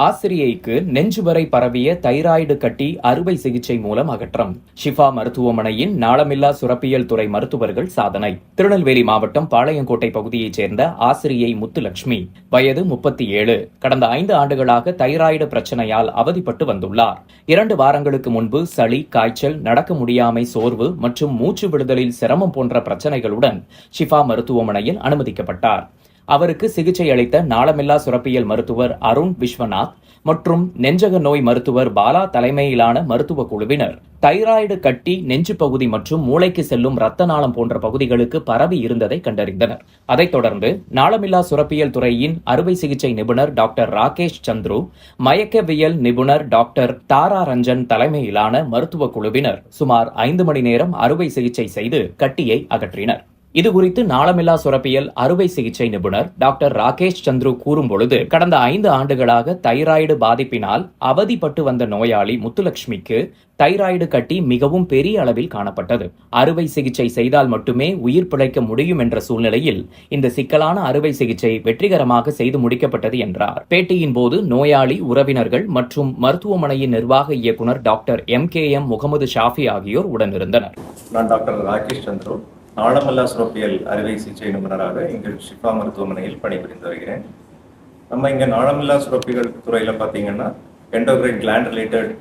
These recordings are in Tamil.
ஆசிரியைக்கு நெஞ்சு வரை பரவிய தைராய்டு கட்டி அறுவை சிகிச்சை மூலம் அகற்றம். ஷிஃபா மருத்துவமனையின் நாளமில்லா சுரப்பியல் துறை மருத்துவர்கள் சாதனை. திருநெல்வேலி மாவட்டம் பாளையங்கோட்டை பகுதியைச் சேர்ந்த ஆசிரியை முத்துலட்சுமி, வயது 37, கடந்த 5 ஆண்டுகளாக தைராய்டு பிரச்சனையால் அவதிப்பட்டு வந்துள்ளார். 2 வாரங்களுக்கு முன்பு சளி, காய்ச்சல், நடக்க முடியாமை, சோர்வு மற்றும் மூச்சு விடுதலில் சிரமம் போன்ற பிரச்சனைகளுடன் ஷிஃபா மருத்துவமனையில் அனுமதிக்கப்பட்டார். அவருக்கு சிகிச்சை அளித்த நாளமில்லா சுரப்பியல் மருத்துவர் அருண் விஸ்வநாத் மற்றும் நெஞ்சக நோய் மருத்துவர் பாலா தலைமையிலான மருத்துவ குழுவினர் தைராய்டு கட்டி நெஞ்சு பகுதி மற்றும் மூளைக்கு செல்லும் இரத்த நாளம் போன்ற பகுதிகளுக்கு பரவி இருந்ததை கண்டறிந்தனர். அதைத் தொடர்ந்து நாளமில்லா சுரப்பியல் துறையின் அறுவை சிகிச்சை நிபுணர் டாக்டர் ராகேஷ் சந்துரு, மயக்கவியல் நிபுணர் டாக்டர் தாரா ரஞ்சன் தலைமையிலான மருத்துவ குழுவினர் சுமார் 5 மணி நேரம் அறுவை சிகிச்சை செய்து கட்டியை அகற்றினர். இதுகுறித்து நாளமில்லா சுரப்பியல் அறுவை சிகிச்சை நிபுணர் டாக்டர் ராகேஷ் சந்துரு கூறும்பொழுது, கடந்த 5 ஆண்டுகளாக தைராய்டு பாதிப்பினால் அவதிப்பட்டு வந்த நோயாளி முத்துலட்சுமிக்கு தைராய்டு கட்டி மிகவும் பெரிய அளவில் காணப்பட்டது. அறுவை சிகிச்சை செய்தால் மட்டுமே உயிர் பிழைக்க முடியும் என்ற சூழ்நிலையில் இந்த சிக்கலான அறுவை சிகிச்சை வெற்றிகரமாக செய்து முடிக்கப்பட்டது என்றார். பேட்டியின் போது நோயாளி, உறவினர்கள் மற்றும் மருத்துவமனையின் நிர்வாக இயக்குநர் டாக்டர் MKM முகமது ஷாஃபி ஆகியோர் உடனிருந்தனர். நான் டாக்டர் ராகேஷ் சந்துரு, நாளமில்லா சுரப்பியல் அறுவை சிகிச்சை நிபுணராக இங்கு ஷிஃபா மருத்துவமனையில் பணிபுரிந்து வருகிறேன். நம்ம இங்கே நாளமில்லா சுரப்பிகள் துறையில் பார்த்தீங்கன்னா எண்டோக்ரைன் கிளாண்ட் ரிலேட்டட்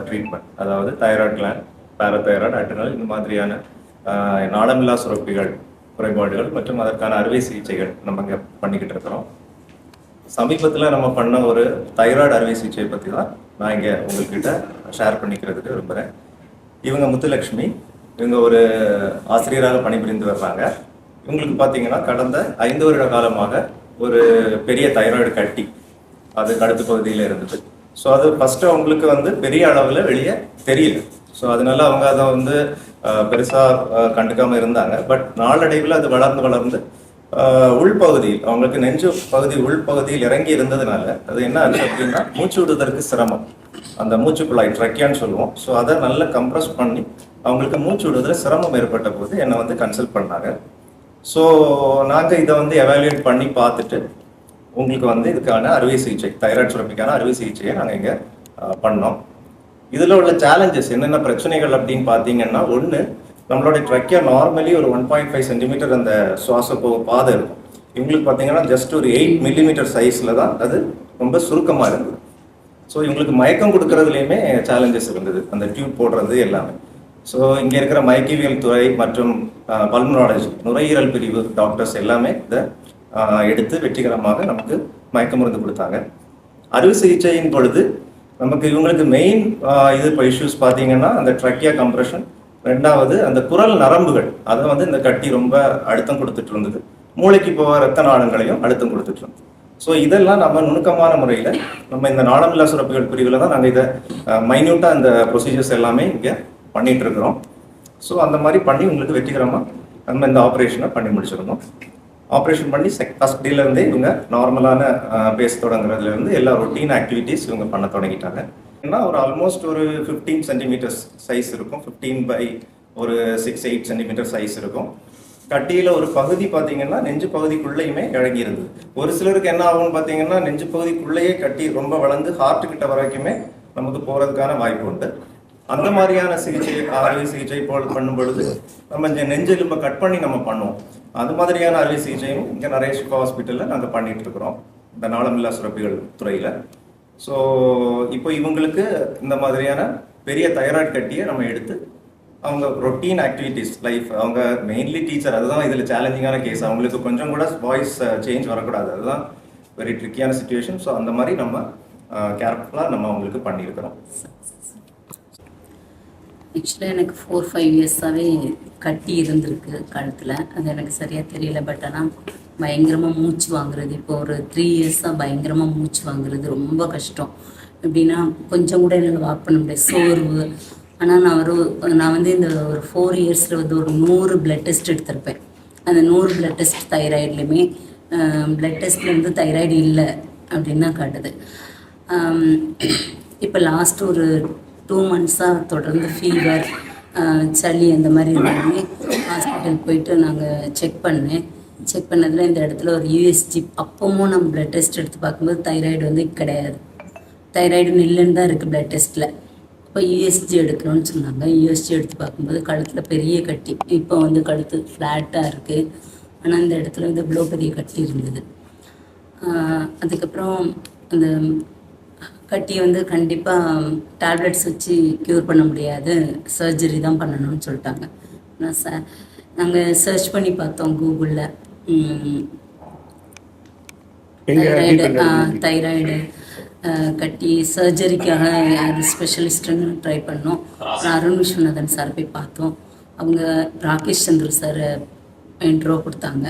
ட்ரீட்மெண்ட், அதாவது தைராய்டு கிளாண்ட், பாராதைராய்டு, அட்ரினல், இந்த மாதிரியான நாளமில்லா சுரப்பிகள் குறைபாடுகள் மற்றும் அதற்கான அறுவை சிகிச்சைகள் நம்ம இங்கே பண்ணிக்கிட்டு இருக்கிறோம். சமீபத்தில் நம்ம பண்ண ஒரு தைராய்டு அறுவை சிகிச்சை பற்றி தான் நான் இங்கே உங்கள்கிட்ட ஷேர் பண்ணிக்கிறதுக்கு விரும்புகிறேன். இவங்க முத்துலட்சுமி, இவங்க ஒரு ஆசிரியராக பணிபுரிந்து வர்றாங்க. இவங்களுக்கு பார்த்தீங்கன்னா கடந்த 5 வருட காலமாக ஒரு பெரிய தைராய்டு கட்டி அது கழுத்து பகுதியில் இருந்தது. ஸோ அது ஃபஸ்ட்டு அவங்களுக்கு பெரிய அளவில் வெளியே தெரியல. ஸோ அதனால அவங்க அதை பெருசாக கண்டுக்காமல் இருந்தாங்க. பட் நாளடைவில் அது வளர்ந்து உள்பகுதியில், அவங்களுக்கு நெஞ்சு பகுதி உள்பகுதியில் இறங்கி இருந்ததுனால அது என்ன ஆச்சு அப்படின்னா, மூச்சு விடுவதற்கு சிரமம். அந்த மூச்சு குழாய், ட்ரக்கியான்னு சொல்லுவோம். ஸோ அதை நல்லா கம்ப்ரஸ் பண்ணி அவங்களுக்கு மூச்சு விடுவதில் சிரமம் ஏற்பட்ட போது என்னை கன்சல்ட் பண்ணாங்க. ஸோ நாங்கள் இதை எவாலுவேட் பண்ணி பார்த்துட்டு உங்களுக்கு இதுக்கான அறுவை சிகிச்சை, தைராய்டு சுரப்பிக்கான அறுவை சிகிச்சையை நாங்கள் இங்கே பண்ணோம். இதில் உள்ள சேலஞ்சஸ் என்னென்ன பிரச்சனைகள் அப்படின்னு பார்த்தீங்கன்னா, ஒன்று, நம்மளுடைய ட்ரக்கியா நார்மலி ஒரு 1.5 சென்டிமீட்டர் அந்த சுவாச பாதை இருக்கும். இவங்களுக்கு பார்த்தீங்கன்னா ஜஸ்ட் ஒரு 8 மில்லிமீட்டர் சைஸில் தான் அது ரொம்ப சுருக்கமாக இருந்தது. ஸோ இவங்களுக்கு மயக்கம் கொடுக்கறதுலையுமே சேலஞ்சஸ் இருந்தது, அந்த டியூப் போடுறது எல்லாமே. ஸோ இங்கே இருக்கிற மயக்கவியல் துறை மற்றும் பல்மனாலஜி, நுரையீரல் பிரிவு டாக்டர்ஸ் எல்லாமே இதை எடுத்து வெற்றிகரமாக நமக்கு மயக்க மருந்து கொடுத்தாங்க. அறுவை சிகிச்சையின் பொழுது நமக்கு இவங்களுக்கு மெயின் இப்போ இஷ்யூஸ் பார்த்தீங்கன்னா அந்த ட்ரக்கியா கம்ப்ரெஷன், 2வது அந்த குரல் நரம்புகள், அதை இந்த கட்டி ரொம்ப அழுத்தம் கொடுத்துட்டு இருந்தது. மூளைக்கு போக ரத்த நாளங்களையும் அழுத்தம் கொடுத்துட்டு இருந்தது. ஸோ இதெல்லாம் நம்ம நுணுக்கமான முறையில் நம்ம இந்த நாளமில்லா சுரப்பிகள் பிரிவில் தான் நாங்கள் இதை மைன்யூட்டாக அந்த ப்ரொசீஜர்ஸ் எல்லாமே இங்கே பண்ணிட்டு இருக்கிறோம். ஸோ அந்த மாதிரி பண்ணி உங்களுக்கு வெற்றிகரமாக நம்ம இந்த ஆப்ரேஷனை பண்ணி முடிச்சிருந்தோம். ஆப்ரேஷன் பண்ணி ஃபஸ்ட் டேலேருந்தே இவங்க நார்மலான பேச தொடங்குறதுலேருந்து எல்லா ரொட்டீன் ஆக்டிவிட்டீஸ் இவங்க பண்ண தொடங்கிட்டாங்க. ஏன்னா ஒரு ஆல்மோஸ்ட் ஒரு 15 சென்டிமீட்டர்ஸ் சைஸ் இருக்கும், 15 by ஒரு 6-8 சென்டிமீட்டர் சைஸ் இருக்கும். கட்டியில் ஒரு பகுதி பார்த்தீங்கன்னா நெஞ்சு பகுதிக்குள்ளேயுமே இறங்கி இருந்தது. ஒரு சிலருக்கு என்ன ஆகும்னு பார்த்தீங்கன்னா, நெஞ்சு பகுதிக்குள்ளேயே கட்டி ரொம்ப வளர்ந்து ஹார்ட் கிட்ட வரைக்குமே நமக்கு போகிறதுக்கான வாய்ப்பு உண்டு. அந்த மாதிரியான சிகிச்சை, அறுவை சிகிச்சை பண்ணும் பொழுது நம்ம நெஞ்செலும்பை கட் பண்ணி நம்ம பண்ணுவோம். அது மாதிரியான அறுவை சிகிச்சையும் இங்கே நிறைய ஷிஃபா ஹாஸ்பிட்டலில் நாங்கள் பண்ணிட்டு இருக்கிறோம், இந்த நாளமில்லா சுரப்பிகள் துறையில். ஸோ இப்போ இவங்களுக்கு இந்த மாதிரியான பெரிய தைராய்டு கட்டியை நம்ம எடுத்து அவங்க ரொட்டீன் ஆக்டிவிட்டீஸ் லைஃப், அவங்க மெயின்லி டீச்சர், அதுதான் இதில் சேலஞ்சிங்கான கேஸ். அவங்களுக்கு கொஞ்சம் கூட வாய்ஸ் சேஞ்ச் வரக்கூடாது, அதுதான் வெரி ட்ரிக்கியான சுச்சுவேஷன். ஸோ அந்த மாதிரி நம்ம கேர்ஃபுல்லாக நம்ம அவங்களுக்கு பண்ணியிருக்கிறோம். ஆக்சுவலாக எனக்கு 4-5 இயர்ஸாகவே கட்டி இருந்திருக்கு கழுத்தில். அது எனக்கு சரியாக தெரியல. பட் ஆனால் பயங்கரமாக மூச்சு வாங்குறது, இப்போ ஒரு 3 இயர்ஸாக பயங்கரமாக மூச்சு வாங்குறது ரொம்ப கஷ்டம். எப்படின்னா கொஞ்சம் கூட என்னால் வாக் பண்ண முடியாது, சோர்வு. ஆனால் நான் இந்த ஒரு 4 இயர்ஸில் ஒரு 100 பிளட் டெஸ்ட் எடுத்திருப்பேன். அந்த 100 பிளட் டெஸ்ட் தைராய்ட்லேயுமே பிளட் டெஸ்ட்டில் தைராய்டு இல்லை அப்படின்னு தான் காட்டுது. இப்போ லாஸ்ட் ஒரு 2 மந்த்ஸாக தொடர்ந்து ஃபீவர், சளி அந்த மாதிரி இருந்தாலுமே ஹாஸ்பிட்டல் போயிட்டு நாங்கள் செக் பண்ணதில் இந்த இடத்துல ஒரு USG, அப்பவும் நம்ம பிளட் டெஸ்ட் எடுத்து பார்க்கும்போது தைராய்டு கிடையாது. தைராய்டு நில்லுன்னு தான் இருக்குது பிளட் டெஸ்ட்டில். இப்போ யூஎஸ்ஜி எடுக்கணும்னு சொன்னாங்க. யூஎஸ்ஜி எடுத்து பார்க்கும்போது கழுத்தில் பெரிய கட்டி, இப்போ வந்து கழுத்து ஃப்ளாட்டாக இருக்குது. ஆனால் அந்த இடத்துல வந்து இவ்வளோ பெரிய கட்டி இருந்தது. அதுக்கப்புறம் அந்த கட்டியை வந்து கண்டிப்பாக டேப்லெட்ஸ் வச்சு க்யூர் பண்ண முடியாது, சர்ஜரி தான் பண்ணணும்னு சொல்லிட்டாங்க. நாங்கள் சர்ச் பண்ணி பார்த்தோம் கூகுளில், தைராய்டு கட்டி சர்ஜரிக்காக யார் ஸ்பெஷலிஸ்ட்டுன்னு ட்ரை பண்ணோம். அருண் விஸ்வநாதன் சார் போய் பார்த்தோம். அவங்க ராகேஷ் சந்திர சார் இன்ட்ரோ கொடுத்தாங்க.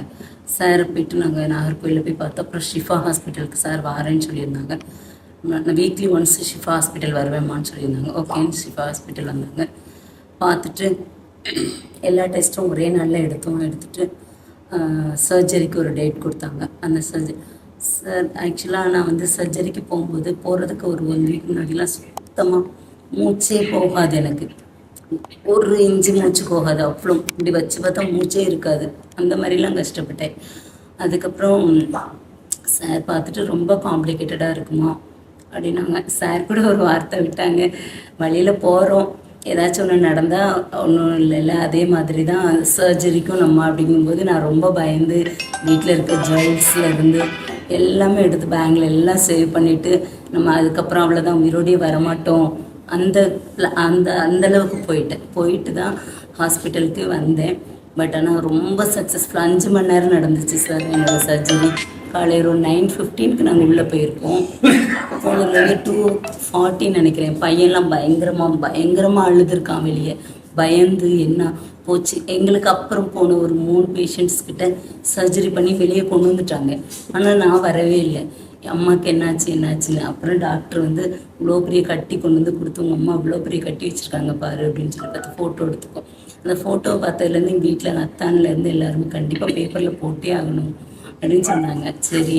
சார் போயிட்டு நாங்கள் நாகர்கோயிலில் போய் பார்த்தோம். அப்புறம் ஷிஃபா ஹாஸ்பிட்டலுக்கு சார் வாரேன்னு சொல்லியிருந்தாங்க. நான் வீக்லி ஒன்ஸ் ஷிஃபா ஹாஸ்பிட்டல் வருவேம்மான்னு சொல்லியிருந்தாங்க. ஓகேன்னு ஷிஃபா ஹாஸ்பிட்டல் வந்தாங்க. பார்த்துட்டு எல்லா டெஸ்ட்டும் ஒரே நாளில் எடுத்துட்டு சர்ஜரிக்கு ஒரு டேட் கொடுத்தாங்க. அந்த சார் ஆக்சுவலாக நான் வந்து சர்ஜரிக்கு போகிறதுக்கு ஒரு 1 வீக் முன்னாடிலாம் சுத்தமாக மூச்சே போகாது, எனக்கு ஒரு இன்ச்சு மூச்சு போகாது. அவ்வளோ இப்படி வச்சு பார்த்தா மூச்சே இருக்காது, அந்த மாதிரிலாம் கஷ்டப்பட்டேன். அதுக்கப்புறம் சார் பார்த்துட்டு ரொம்ப காம்ப்ளிகேட்டடாக இருக்குமா அப்படின்னாங்க. சார் கூட ஒரு வார்த்தை விட்டாங்க, வழியில் போகிறோம் ஏதாச்சும் ஒன்று நடந்தால் ஒன்றும் இல்லைல்ல, அதே மாதிரி தான் சர்ஜரிக்கும் நம்ம அப்படிங்கும்போது நான் ரொம்ப பயந்து வீட்டில் இருக்க ஜுவல்ஸ்லேருந்து எல்லாமே எடுத்து பேங்கில் எல்லாம் சேவ் பண்ணிவிட்டு நம்ம அதுக்கப்புறம் அவ்வளோதான் உயிரோடே வரமாட்டோம் அந்த அளவுக்கு போயிட்டு தான் ஹாஸ்பிட்டலுக்கு வந்தேன். பட் ஆனால் ரொம்ப சக்ஸஸ்ஃபுல்லாக 5 மணி நேரம் நடந்துச்சு சார் என்னோடய சர்ஜரி. காலையில் ஒரு 9:15க்கு நாங்கள் உள்ளே போயிருக்கோம். போனதுலேருந்து 2:40 நினைக்கிறேன். பையன்லாம் பயங்கரமாக அழுதுருக்கான் வெளியே, பயந்து என்ன போச்சு. எங்களுக்கு அப்புறம் போன ஒரு 3 பேஷண்ட்ஸ் கிட்ட சர்ஜரி பண்ணி வெளியே கொண்டு வந்துட்டாங்க. ஆனால் நான் வரவே இல்லை. அம்மாவுக்கு என்னாச்சுன்னு. அப்புறம் டாக்டர் வந்து இவ்வளோ பெரிய கட்டி கொண்டு வந்து கொடுத்து, உங்கள் அம்மா இவ்வளோ பெரிய கட்டி வச்சுருக்காங்க பாரு அப்படின்னு சொல்லி பார்த்து ஃபோட்டோ எடுத்துக்கோ. அந்த ஃபோட்டோவை பார்த்ததுலேருந்து எங்கள் வீட்டில் நத்தான்லேருந்து எல்லாருமே கண்டிப்பாக பேப்பரில் போட்டே ஆகணும் அப்படின்னு சொன்னாங்க. சரி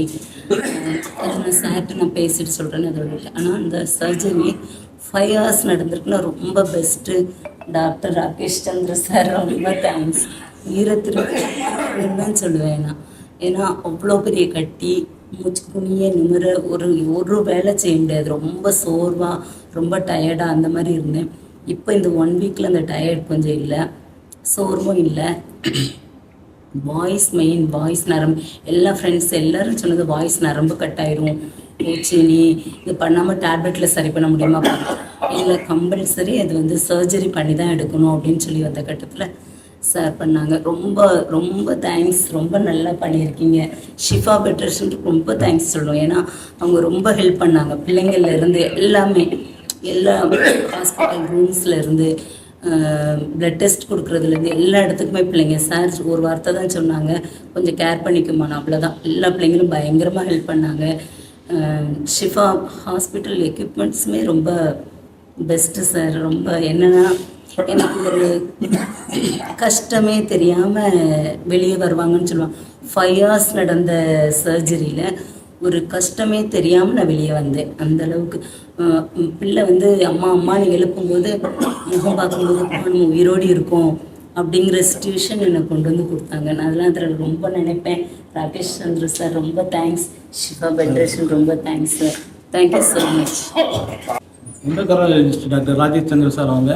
நான் சார்ட்டு நான் பேசிட்டு சொல்கிறேன்னு அதோட இல்லை. ஆனால் அந்த சர்ஜரி 5 hours நடந்திருக்குன்னா ரொம்ப best. Doctor Rakesh Chandra sir ரொம்ப தேங்க்ஸ். வீரத்திற்கு சொல்லுவேன் நான். ஏன்னா அவ்வளோ பெரிய கட்டி, மூச்சு குனிய நிமிர ஒரு வேலை செய்ய முடியாது. ரொம்ப சோர்வாக ரொம்ப டயர்டாக அந்த மாதிரி இருந்தேன். இப்போ இந்த 1 வீக்கில் அந்த டயர்ட் கொஞ்சம் இல்லை, சோர்வும் இல்லை. வாய்ஸ் நரம்பு எல்லா ஃப்ரெண்ட்ஸ் எல்லோரும் சொன்னது வாய்ஸ் நரம்பு கட் ஆயிரும், போச்சு நீ இது பண்ணாமல் டேப்லெட்டில் சரி பண்ண முடியுமா, இல்லை கம்பல்சரி அது வந்து சர்ஜரி பண்ணி தான் எடுக்கணும் அப்படின்னு சொல்லி வந்த கட்டத்தில் சார் பண்ணாங்க. ரொம்ப ரொம்ப தேங்க்ஸ், ரொம்ப நல்லா பண்ணியிருக்கீங்க. ஷிஃபா பெட்டர்ஸ்ன்ட்டு ரொம்ப தேங்க்ஸ் சொல்லுவோம். ஏன்னா அவங்க ரொம்ப ஹெல்ப் பண்ணாங்க. பிள்ளைங்கள்லேருந்து எல்லாமே, எல்லா ஹாஸ்பிட்டல் ரூம்ஸ்லேருந்து பிளட் டெஸ்ட் கொடுக்குறதுலேருந்து எல்லா இடத்துக்குமே பிள்ளைங்க சார் ஒரு வார்த்தை தான் சொன்னாங்க, கொஞ்சம் கேர் பண்ணிக்குமாண்ணா, அவ்வளோதான். எல்லா பிள்ளைங்களும் பயங்கரமாக ஹெல்ப் பண்ணாங்க. ஷிஃபா ஹாஸ்பிட்டல் எக்யூப்மெண்ட்ஸுமே ரொம்ப பெஸ்ட்டு சார். ரொம்ப என்னென்னா எனக்கு ஒரு கஷ்டமே தெரியாமல் வெளியே வருவாங்கன்னு சொல்லுவாங்க. 5 hours நடந்த சர்ஜரியில் ஒரு கஷ்டமே தெரியாமல் நான் வெளியே வந்தேன். அந்தளவுக்கு பிள்ளை வந்து அம்மா நீங்கள் எழுப்பும்போது முகம் பார்க்கும்போது நம்ம உயிரோடு இருக்கோம் அப்படிங்கிற சிச்சுவேஷன் என்னை கொண்டு வந்து கொடுத்தாங்க. நான் அதெல்லாம் அதில் ரொம்ப நினைப்பேன். ராகேஷ் சந்திர சார் ரொம்ப தேங்க்ஸ். ஷிஃபா பெட்ரேஷன் ரொம்ப thanks sir. Thank you so much. Doctor Rajesh Chandra sir அவங்க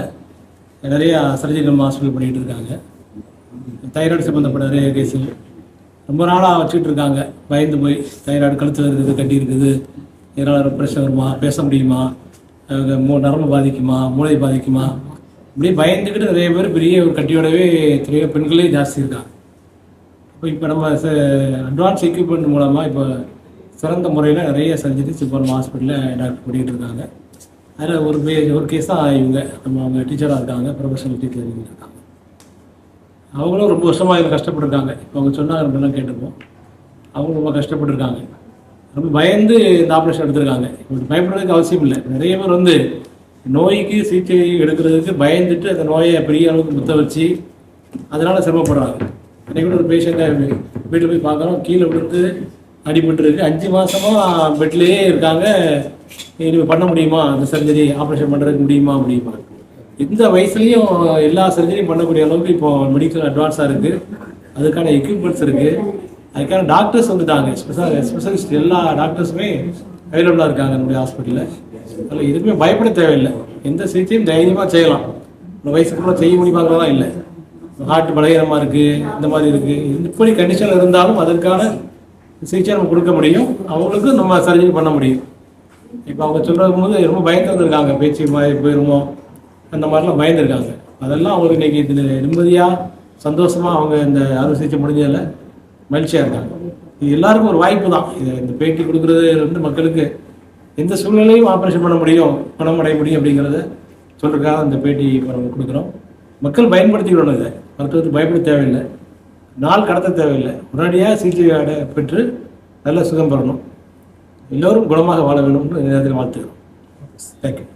நிறையா சர்ஜரி நம்ம ஹாஸ்பிட்டல் பண்ணிகிட்டு இருக்காங்க. தைராய்டு சம்மந்தப்பட்ட நிறைய கேஸு ரொம்ப நாளாக வச்சுக்கிட்டு இருக்காங்க. பயந்து போய் தைராய்டு கழுத்தில் இருக்குது, கட்டி இருக்குது, இதனால் பிரச்சனை வருமா, பேச முடியுமா, நரம்பு பாதிக்குமா, மூளை பாதிக்குமா, இப்படி பயந்துக்கிட்டு நிறைய பேர் பெரிய ஒரு கட்டியோடவே நிறைய பெண்களே ஜாஸ்தி இருக்காங்க. இப்போ நம்ம அட்வான்ஸ் எக்யூப்மெண்ட் மூலமாக இப்போ சிறந்த முறையில் நிறைய சர்ஜரிஸ் இப்போ நம்ம ஹாஸ்பிட்டலில் டாக்டர் பண்ணிகிட்டு இருக்காங்க. அதில் ஒரு கேஸ் தான் இவங்க அவங்க டீச்சராக இருக்காங்க, ப்ரொஃபஷனல் டீச்சர் இருக்காங்க. அவங்களும் ரொம்ப வருஷமாக இதில் கஷ்டப்பட்டுருக்காங்க. இப்போ அவங்க சொன்னாங்க, நம்மளாம் கேட்டுப்போம். அவங்க ரொம்ப கஷ்டப்பட்டுருக்காங்க, ரொம்ப பயந்து இந்த ஆப்ரேஷன் எடுத்திருக்காங்க. இப்போ பயப்படுறதுக்கு அவசியம் இல்லை. நிறைய பேர் வந்து நோய்க்கு சிகிச்சை எடுக்கிறதுக்கு பயந்துட்டு அந்த நோயை பெரிய அளவுக்கு முத்த வச்சு அதனால் சிரமப்படுறாங்க. அன்றைக்கு கூட ஒரு பேஷண்ட்டை வீட்டில் போய் பார்க்குறோம், கீழே விழுந்து அடிபட்டுருக்கு, 5 மாதமாக பெட்லேயே இருக்காங்க. இது பண்ண முடியுமா, அந்த சர்ஜரி ஆப்ரேஷன் பண்ணுறதுக்கு முடியுமா. இந்த வயசுலேயும் எல்லா சர்ஜரியும் பண்ணக்கூடிய அளவுக்கு இப்போ மெடிக்கல் அட்வான்ஸாக இருக்குது. அதுக்கான எக்யூப்மெண்ட்ஸ் இருக்குது, அதுக்கான டாக்டர்ஸ் வந்துட்டாங்க. ஸ்பெஷலிஸ்ட் எல்லா டாக்டர்ஸுமே அவைலபிளாக இருக்காங்க நம்முடைய ஹாஸ்பிட்டலில். அதில் எதுக்குமே பயப்பட தேவையில்லை. எந்த சிகிச்சையும் தைரியமாக செய்யலாம். இந்த வயசுக்குள்ள செய்ய முடியுமாங்கிறதெல்லாம் இல்லை. ஹார்ட் பலகீனமாக இருக்குது, இந்த மாதிரி இருக்குது, இப்படி கண்டிஷனில் இருந்தாலும் அதற்கான சிகிச்சை நம்ம கொடுக்க முடியும். அவங்களுக்கு நம்ம சர்ஜரி பண்ண முடியும். இப்போ அவங்க சொல்கிறது போது ரொம்ப பயந்துருக்காங்க, பேச்சு போயிருமோ அந்த மாதிரிலாம் பயந்துருக்காங்க. அதெல்லாம் அவங்களுக்கு இன்றைக்கி இதில் நிம்மதியாக சந்தோஷமாக அவங்க இந்த அறுவை சிகிச்சை முடிஞ்சதில் மகிழ்ச்சியாக இருக்காங்க. இது எல்லாருக்கும் ஒரு வாய்ப்பு தான். இந்த பேட்டி கொடுக்குறது வந்து மக்களுக்கு எந்த சூழ்நிலையும் ஆப்ரேஷன் பண்ண முடியும், பணம் அடைய முடியும் அப்படிங்கிறத சொல்கிறதுக்காக இந்த பேட்டி நம்ம கொடுக்குறோம். மக்கள் பயன்படுத்திக்கணும். இதை மருத்துவத்துக்கு பயப்பட தேவையில்லை, நாள் கடத்த தேவையில்லை. உடனடியாக சிகிச்சை பெற்று நல்ல சுகம் பெறணும். எல்லோரும் குணமாக வாழ வேண்டும்னு நேரத்தில் வாழ்த்துக்கிறோம். தேங்க்யூ.